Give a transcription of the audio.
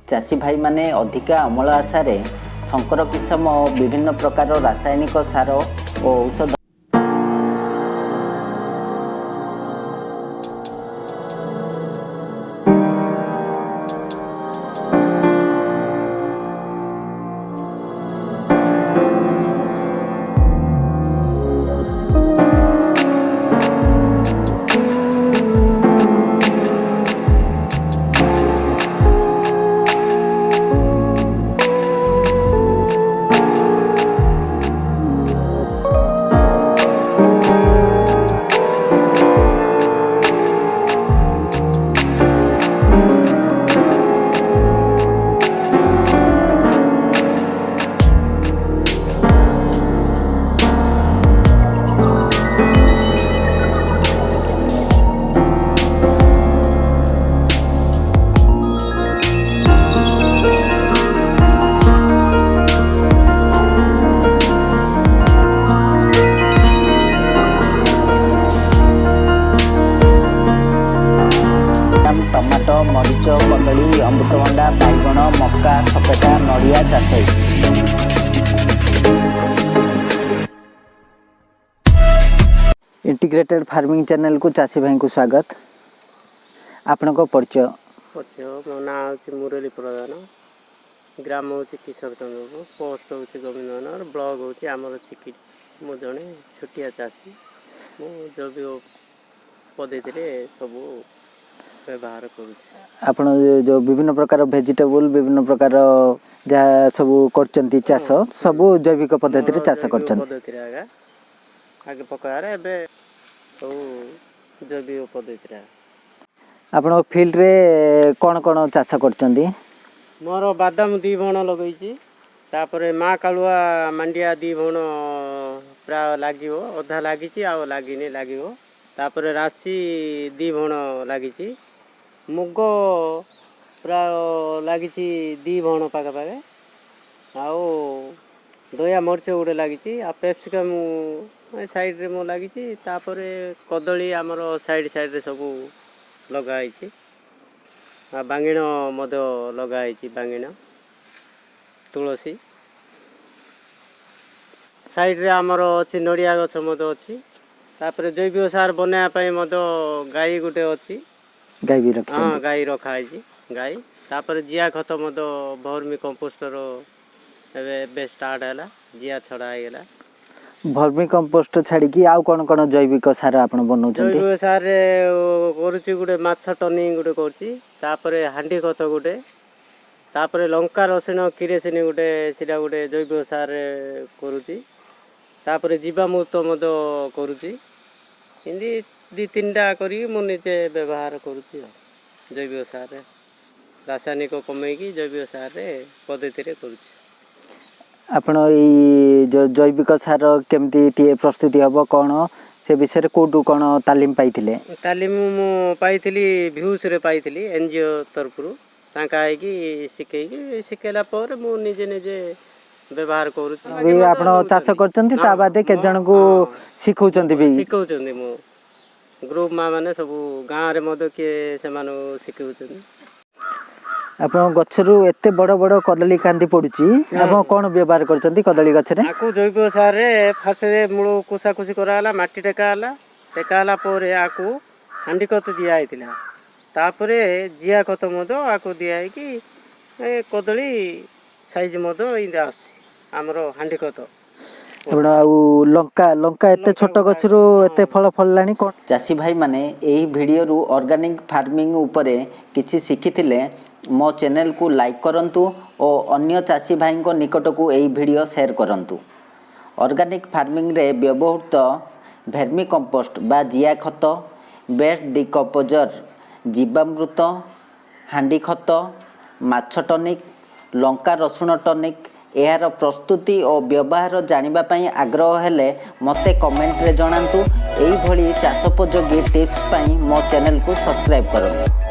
चाषी भाई माने अधिका अमल आशार संकर किसम विभिन्न प्रकार रासायनिक सार और औषध टमाटो मरीच कदली अमृतभंडा बैगण मक्का सपेटा नड़िया चाष इंटीग्रेटेड फार्मिंग चैनल को चाषी भाई को स्वागत। आपण को परिचय मो ना हूँ मुरली प्रधान, ग्राम हूँ किशोर चंद्रपुर, पोस्ट हूँ गोविंदनगर, ब्लॉक हूँ आमर चिकी। मु जड़े छोटिया चाषी, मु जैविक पद्धति सब व्यवहार आपण जो विभिन्न प्रकार वेजिटेबल विभिन्न प्रकार जहाँ सब करचंती चाष सब जैविक पद्धति रे चाष करचंती पद्धति रे आगे पकायार एबे सब जैविक पद्धति रे। आपण फील्ड रे कोन कोन चाष करचंती? मोर बादाम 2 भण लगैछि, तापरे मा कालुआ मांडिया 2 भण प्राय लागिवो, अधा लागिछि आ लागिनी लागिवो। तापरे राशि 2 भण लागिछि, मुग प्राय लगी 2 भण पाखापाखे, आउ दया मरीच गोटे लगी, आ पेप्सिकम साइड रे मो लगी, तापरे कदली आमर साइड साइड रे सब लगाई, आ बांगिण मध्य लगाई, बांगिण तुलसी साइड रे आमर अच्छी नड़िया गछ मध्य अच्छी। तापरे जैविक सार बनाया मध्य गाई गोटे अच्छी, गाई भी रख हाँ गाई रखाई गाई। तापर जिया खत मत भर्मी कंपोस्टर एबे स्टार्ट है, जिया छड़ा है। भर्मी कंपोस्ट छाड़ी की आउ कोन कोन जैविक सार आपण बनौछंती? जैविक सार करूची गुटे माछ टनिंग गुटे करूची, तापर हांडी खत गुटे, तापर लंका रसुण किरोसिन गुटे सिरा गुटे जैविक सार करूची, तापर जीवामृत मत करूची। हिंदी 2-3टा करी मु निजे व्यवहार करूची जैविक सार, रासायनिक कमेकी जैविक सार पद्धति रे करूची। आपण ई जो जैविक सार केमती प्रस्तुति हबो कोन से विषय रे कोटू कोन तालीम पाइथिले? तालीम मु पाइथिली व्यूज रे पाइथिली, एनजीओ तरफरु तांका आइकी सिकेला पर मु निजे निजे व्यवहार करूची। अभी आपण चाष करचंती ता बादे के जन को सिखौचंती भी? सिखौचंती मु ग्रुप मा माने सब गाँव रे मद के से मानो सिखौचंती। आपण गछरु एते बड़ बड़ कदली कांदी पडुची, आपण कोन व्यवहार करचंती कदली गछ रे? आकु जैविक सार रे फासे मूल कुसा कुसी कराला, माटी टेकाला परे आकु हांडी खत दिया आइतिला, तापरे जिया खत मद आकु दिया कि कदली साइज मद इंदा आसी हमरो हांडी खत। आपण आउ लंका लंका एते छोट गछरु एते फल फललानी कोन? चाषी भाई माने एही वीडियो रु ऑर्गेनिक फार्मिंग उपरे किछि शिखिथिले मो चैनल को लाइक करंतु और अन्य चाषी भाई को निकट को एही वीडियो शेयर करंतु। ऑर्गेनिक फार्मिंग रे व्यवहृत वर्मी कंपोस्ट बा जिया खत, वेस्ट डिकम्पोजर, जीवामृत, हांडी खत, माछ टनिक, लंका रसुण टनिक यार प्रस्तुति और व्यवहार जानिबा पई आग्रह हेले मते कमेंट रे जणांतु। एही भली चाषोपयोगी टिप्स पई मो चैनल को सब्सक्राइब करंतु।